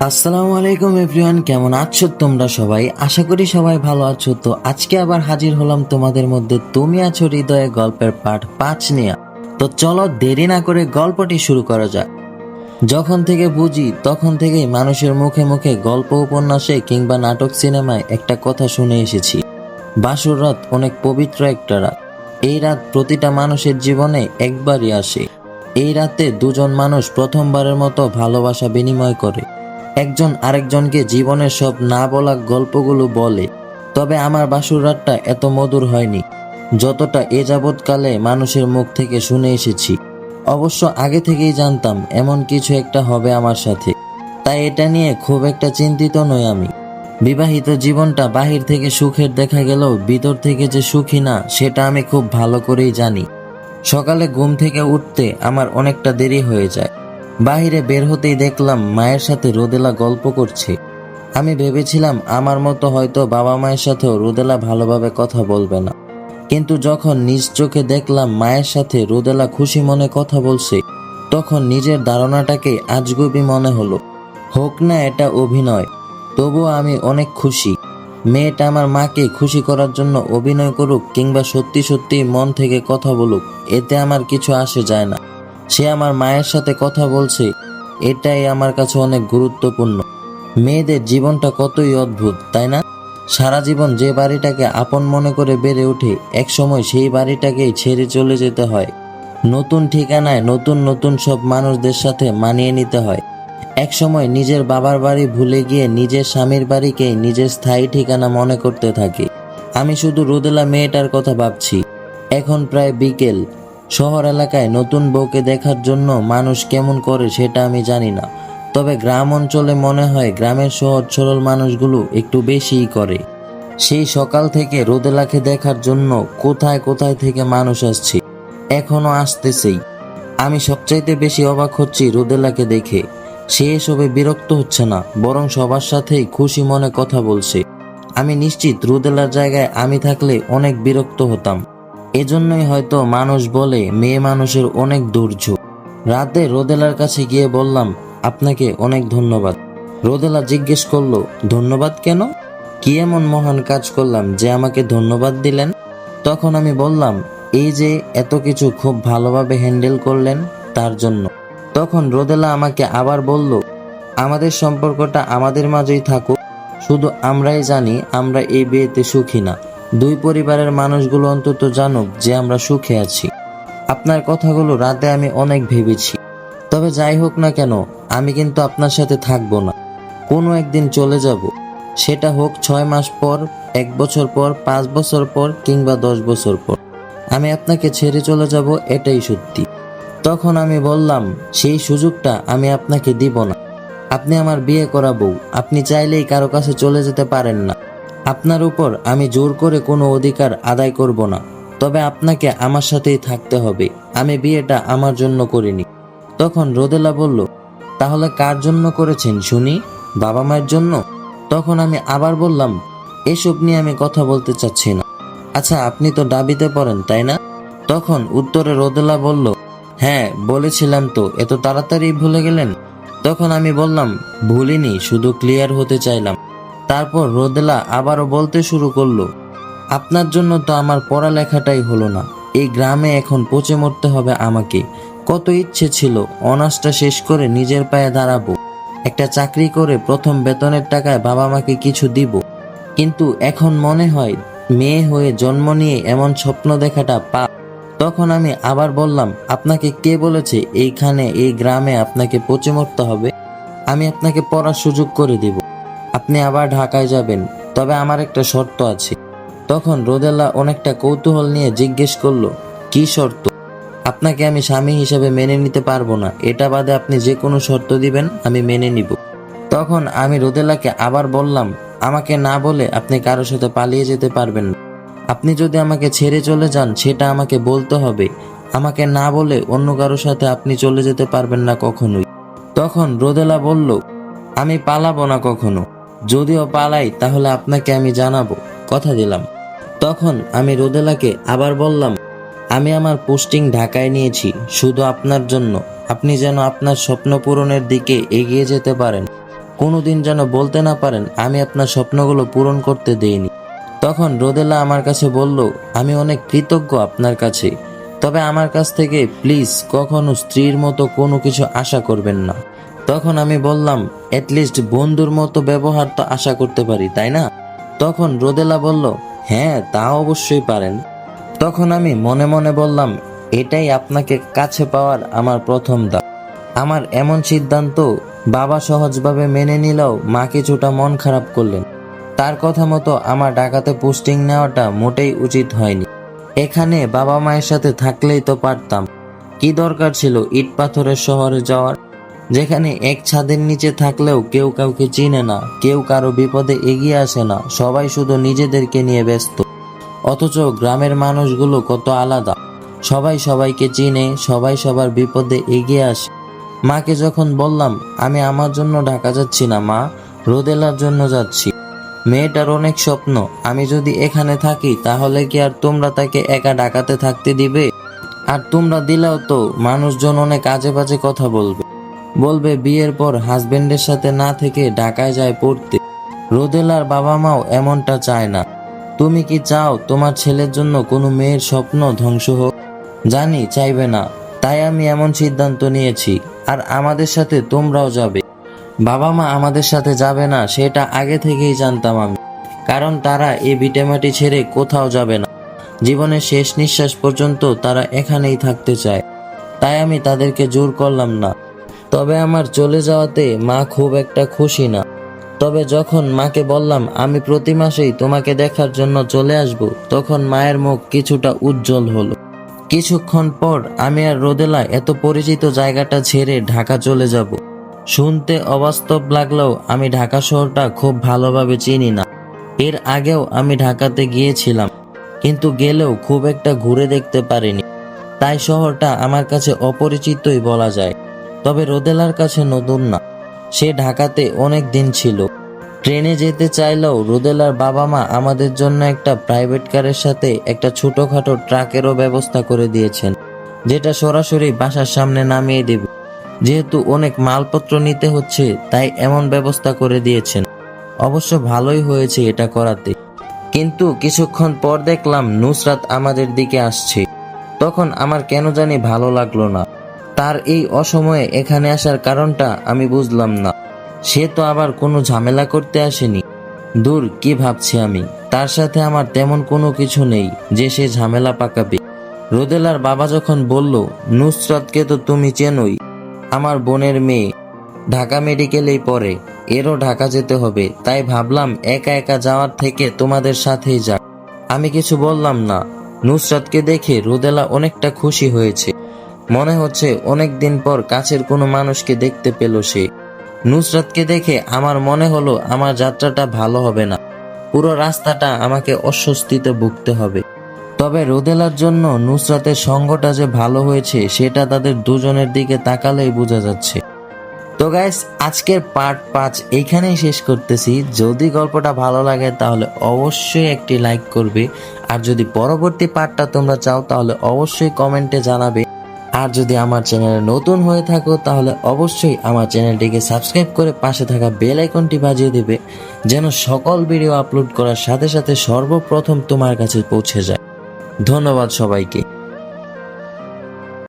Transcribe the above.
আসসালামু আলাইকুম এভরিওয়ান, কেমন আছো তোমরা সবাই? আশা করি সবাই ভালো আছো। তো আজকে আবার হাজির হলাম তোমাদের মধ্যে তুমি আছো হৃদয়ে গল্পের পার্ট 5 নিয়ে। তো চলো দেরি না করে গল্পটি শুরু করা যাক। যখন থেকে বুঝি তখন থেকেই মানুষের মুখে মুখে গল্প, উপন্যাসে কিংবা নাটক, সিনেমায় একটা কথা শুনে এসেছি, বাসর রাত অনেক পবিত্র একটা রাত। এই রাত প্রতিটা মানুষের জীবনে একবারই আসে। এই রাতে দুজন মানুষ প্রথমবারের মতো ভালোবাসা বিনিময় করে, একজন আরেকজনকে জীবনের সব না বলা গল্পগুলো বলে। তবে আমার বাসর রাতটা এত মধুর হয়নি যতটা এ যাবৎকালে মানুষের মুখ থেকে শুনে এসেছি। অবশ্য আগে থেকেই জানতাম এমন কিছু একটা হবে আমার সাথে, তাই এটা নিয়ে খুব একটা চিন্তিত নই আমি। বিবাহিত জীবনটা বাহির থেকে সুখের দেখা গেলেও ভিতর থেকে যে সুখী না সেটা আমি খুব ভালো করেই জানি। সকালে ঘুম থেকে উঠতে আমার অনেকটা দেরি হয়ে যায়। বাহিরে বের হতেই দেখলাম মায়ের সাথে রোদেলা গল্প করছে। আমি ভেবেছিলাম আমার মতো হয়তো বাবা মায়ের সাথেও রোদেলা ভালোভাবে কথা বলবে না, কিন্তু যখন নিজ চোখে দেখলাম মায়ের সাথে রোদেলা খুশি মনে কথা বলছে, তখন নিজের ধারণাটাকে আজগুবি মনে হলো। হোক না এটা অভিনয়, তবুও আমি অনেক খুশি। মেয়েটা আমার মাকে খুশি করার জন্য অভিনয় করুক কিংবা সত্যি সত্যি মন থেকে কথা বলুক, এতে আমার কিছু আসে যায় না। সে আমার মায়ের সাথে কথা বলছে, এটাই আমার কাছে অনেক গুরুত্বপূর্ণ। মেয়েদের জীবনটা কতই অদ্ভুত, তাই না? সারা জীবন যে বাড়িটাকে আপন মনে করে বেড়ে ওঠে, একসময় সেই বাড়িটাকেই ছেড়ে চলে যেতে হয়। নতুন ঠিকানায় নতুন নতুন সব মানুষদের সাথে মানিয়ে নিতে হয়। একসময় নিজের বাবার বাড়ি ভুলে গিয়ে নিজের স্বামীর বাড়িকেই নিজের স্থায়ী ঠিকানা মনে করতে থাকে। আমি শুধু রোদেলা মেয়েটার কথা ভাবছি। এখন প্রায় বিকেল। শহর এলাকায় নতুন বউকে দেখার জন্য মানুষ কেমন করে সেটা আমি জানি না, তবে গ্রাম অঞ্চলে মনে হয় গ্রামের সহজ সরল মানুষগুলো একটু বেশিই করে। সেই সকাল থেকে রোদেলাকে দেখার জন্য কোথায় কোথায় থেকে মানুষ আসছে, এখনো আসতেছেই। আমি সবচাইতে বেশি অবাক হচ্ছি রোদেলাকে দেখে। সে এসবে বিরক্ত হচ্ছে না, বরং সবার সাথেই খুশি মনে কথা বলছে। আমি নিশ্চিত রোদেলার জায়গায় আমি থাকলে অনেক বিরক্ত হতাম। এজন্যই হয়তো মানুষ বলে মেয়ে মানুষের অনেক ধৈর্য। রাতে রোদেলার কাছে গিয়ে বললাম, আপনাকে অনেক ধন্যবাদ। রোদেলা জিজ্ঞেস করলো, ধন্যবাদ কেন? কি এমন মহান কাজ করলাম যে আমাকে ধন্যবাদ দিলেন? তখন আমি বললাম, এই যে এত কিছু খুব ভালোভাবে হ্যান্ডেল করলেন তার জন্য। তখন রোদেলা আমাকে আবার বলল, আমাদের সম্পর্কটা আমাদের মাঝেই থাকুক, শুধু আমরাই জানি আমরা এই বিয়েতে সুখী না। দুই পরিবারের মানুষগুলো অন্তত জানুক যে আমরা সুখে আছি। আপনার কথাগুলো রাতে আমি অনেক ভেবেছি। তবে যাই হোক না কেন, আমি কিন্তু আপনার সাথে থাকবো না। কোনো একদিন চলে যাব। সেটা হোক 6 মাস পর, 1 বছর পর, 5 বছর পর কিংবা 10 বছর পর। আমি আপনাকে ছেড়ে চলে যাব, এটাই সত্যি। তখন আমি বললাম, সেই সুযোগটা আমি আপনাকে দিব না। আপনি আমার বিয়ে করা বউ, আপনি চাইলেই কারো কাছে চলে যেতে পারেন না। আপনার উপর আমি জোর করে কোনো অধিকার আদায় করব না। তবে আপনাকে আমার সাথেই থাকতে হবে। আমি বিয়েটা আমার জন্য করিনি। তখন রোদেলা বলল, তাহলে কার জন্য করেছেন শুনি? বাবা মায়ের জন্য? তখন আমি আবার বললাম, এসব নিয়ে আমি কথা বলতে চাচ্ছি না। আচ্ছা, আপনি তো ডাবিতে পড়েন, তাই না? তখন উত্তরে রোদেলা বলল, হ্যাঁ বলেছিলাম তো, এত তাড়াতাড়ি ভুলে গেলেন? তখন আমি বললাম, ভুলিনি, শুধু ক্লিয়ার হতে চাইলাম। তারপর রোদেলা আবারও বলতে শুরু করলো, আপনার জন্য তো আমার পড়ালেখাটাই হলো না। এই গ্রামে এখন পচে মরতে হবে আমাকে। কত ইচ্ছে ছিল অনার্সটা শেষ করে নিজের পায়ে দাঁড়াবো, একটা চাকরি করে প্রথম বেতনের টাকায় বাবা মাকে কিছু দিব। কিন্তু এখন মনে হয় মেয়ে হয়ে জন্ম নিয়ে এমন স্বপ্ন দেখাটা পাপ। তখন আমি আবার বললাম, আপনাকে কে বলেছে এইখানে এই গ্রামে আপনাকে পচে মরতে হবে? আমি আপনাকে পড়ার সুযোগ করে দিব। আপনি আবার ঢাকায় যাবেন, তবে আমার একটা শর্ত আছে। তখন রোদেলা অনেকটা কৌতূহল নিয়ে জিজ্ঞেস করলো, কি শর্ত? আপনাকে আমি স্বামী হিসেবে মেনে নিতে পারবো না, এটা বাদে আপনি যে কোনো শর্ত দিবেন আমি মেনে নিব। তখন আমি রোদেলাকে আবার বললাম, আমাকে না বলে আপনি কারোর সাথে পালিয়ে যেতে পারবেন না। আপনি যদি আমাকে ছেড়ে চলে যান সেটা আমাকে বলতে হবে। আমাকে না বলে অন্য কারোর সাথে আপনি চলে যেতে পারবেন না কখনোই। তখন রোদেলা বলল, আমি পালাবো না কখনো। যদিও পালাই তাহলে আপনাকে আমি জানাবো, কথা দিলাম। তখন আমি রোদেলাকে আবার বললাম, আমি আমার পোস্টিং ঢাকায় নিয়েছি শুধু আপনার জন্য। আপনি যেন আপনার স্বপ্ন পূরণের দিকে এগিয়ে যেতে পারেন। কোনোদিন যেন বলতে না পারেন আমি আপনার স্বপ্নগুলো পূরণ করতে দেইনি। তখন রোদেলা আমার কাছে বলল, আমি অনেক কৃতজ্ঞ আপনার কাছে, তবে আমার কাছ থেকে প্লিজ কখনো স্ত্রীর মতো কোনো কিছু আশা করবেন না। তখন আমি বললাম, অ্যাটলিস্ট বন্ধুর মতো ব্যবহার তো আশা করতে পারি, তাই না? তখন রোদেলা বলল, হ্যাঁ তা অবশ্যই পারেন। তখন আমি মনে মনে বললাম, এটাই আপনাকে কাছে পাওয়ার আমার প্রথম ধাপ। আমার এমন সিদ্ধান্ত বাবা সহজভাবে মেনে নিলেও মা কিছুটা মন খারাপ করলেন। তার কথা মতো আমার ঢাকাতে পোস্টিং নেওয়াটা মোটেই উচিত হয়নি। এখানে বাবা মায়ের সাথে থাকলেই তো পারতাম। কি দরকার ছিল ইট পাথরের শহরে যাওয়ার, যেখানে এক ছাদের নিচে থাকলেও কেউ কাউকে চিনে না, কেউ কারো বিপদে এগিয়ে আসে না, সবাই শুধু নিজেদেরকে নিয়ে ব্যস্ত। অথচ গ্রামের মানুষগুলো কত আলাদা, সবাই সবাইকে চিনে, সবাই সবার বিপদে এগিয়ে আসে। মাকে যখন বললাম, আমি আমার জন্য ঢাকা যাচ্ছি না মা, রোদেলার জন্য যাচ্ছি। মেয়েটার অনেক স্বপ্ন, আমি যদি এখানে থাকি তাহলে কি আর তোমরা তাকে একা ঢাকাতে থাকতে দিবে? আর তোমরা দিলেও তো মানুষজন অনেক আজে বাজে কথা বলবে বিয়ের পর হাজবেন্ডের সাথে না থেকে ঢাকায় যায় পড়তে। রোদেলার বাবা মাও এমনটা চায় না। তুমি কি চাও তোমার ছেলের জন্য কোনো মেয়ের স্বপ্ন ধ্বংস হোক? জানি চাইবে না, তাই আমি এমন সিদ্ধান্ত নিয়েছি। আর আমাদের সাথে তোমরাও যাবে। বাবা মা আমাদের সাথে যাবে না সেটা আগে থেকেই জানতাম আমি, কারণ তারা এই ভিটেমাটি ছেড়ে কোথাও যাবে না। জীবনের শেষ নিঃশ্বাস পর্যন্ত তারা এখানেই থাকতে চায়। তাই আমি তাদেরকে জোর করলাম না। তবে আমার চলে যাওয়াতে মা খুব একটা খুশি না। তবে যখন মাকে বললাম আমি প্রতি মাসেই তোমাকে দেখার জন্য চলে আসব, তখন মায়ের মুখ কিছুটা উজ্জ্বল হলো। কিছুক্ষণ পর আমি আর রোদেলা এত পরিচিত জায়গাটা ছেড়ে ঢাকা চলে যাব। শুনতে অবাস্তব লাগলেও আমি ঢাকা শহরটা খুব ভালোভাবে চিনি না। এর আগেও আমি ঢাকাতে গিয়েছিলাম, কিন্তু গেলেও খুব একটা ঘুরে দেখতে পারিনি। তাই শহরটা আমার কাছে অপরিচিতই বলা যায়। তবে রোদেলার কাছে নতুন না, সে ঢাকাতে অনেক দিন ছিল। ট্রেনে যেতে চাইলেও রোদেলার বাবা মা আমাদের জন্য একটা প্রাইভেট কারের সাথে একটা ছোটখাটো ট্রাকেরও ব্যবস্থা করে দিয়েছেন, যেটা সরাসরি বাসার সামনে নামিয়ে দেবে। যেহেতু অনেক মালপত্র নিতে হচ্ছে, তাই এমন ব্যবস্থা করে দিয়েছেন। অবশ্য ভালোই হয়েছে এটা করাতে। কিন্তু কিছুক্ষণ পর দেখলাম নুসরাত আমাদের দিকে আসছে। তখন আমার কেন জানি ভালো লাগলো না। তার এই অসময়ে এখানে আসার কারণটা আমি বুঝলাম না। সে তো আবার কোনো ঝামেলা করতে আসেনি। দূর, কি ভাবছি আমি, তার সাথে আমার তেমন কোনো কিছু নেই যে সে ঝামেলা পাকাবে। রোদেলার বাবা যখন বলল, নুসরাতকে তো তুমি চেনোই, আমার বোনের মেয়ে, ঢাকা মেডিকেলেই পড়ে, এরও ঢাকা যেতে হবে, তাই ভাবলাম একা একা যাওয়ার থেকে তোমাদের সাথেই যাক। আমি কিছু বললাম না। নুসরাতকে দেখে রোদেলা অনেকটা খুশি হয়েছে। মনে হচ্ছে অনেক দিন পর কাছের কোনো মানুষকে দেখতে পেল সে। নুসরাতকে দেখে আমার মনে হলো আমার যাত্রাটা ভালো হবে না, পুরো রাস্তাটা আমাকে অস্বস্তিতে ভুগতে হবে। তবে রোদেলার জন্য নুসরাতের সঙ্গটা যে ভালো হয়েছে সেটা তাদের দুজনের দিকে তাকালেই বোঝা যাচ্ছে। তো গাইস, আজকের পার্ট 5 এইখানেই শেষ করতেছি। যদি গল্পটা ভালো লাগে তাহলে অবশ্যই একটি লাইক করবে, আর যদি পরবর্তী পার্টটা তোমরা চাও তাহলে অবশ্যই কমেন্টে জানাবে। আর যদি আমার চ্যানেলে নতুন হয়ে থাকো তাহলে অবশ্যই আমার চ্যানেলটিকে সাবস্ক্রাইব করে পাশে থাকা বেল আইকনটি বাজিয়ে দেবে, যেন সকল ভিডিও আপলোড করার সাথে সাথে সর্বপ্রথম তোমার কাছে পৌঁছে যায়। ধন্যবাদ সবাইকে।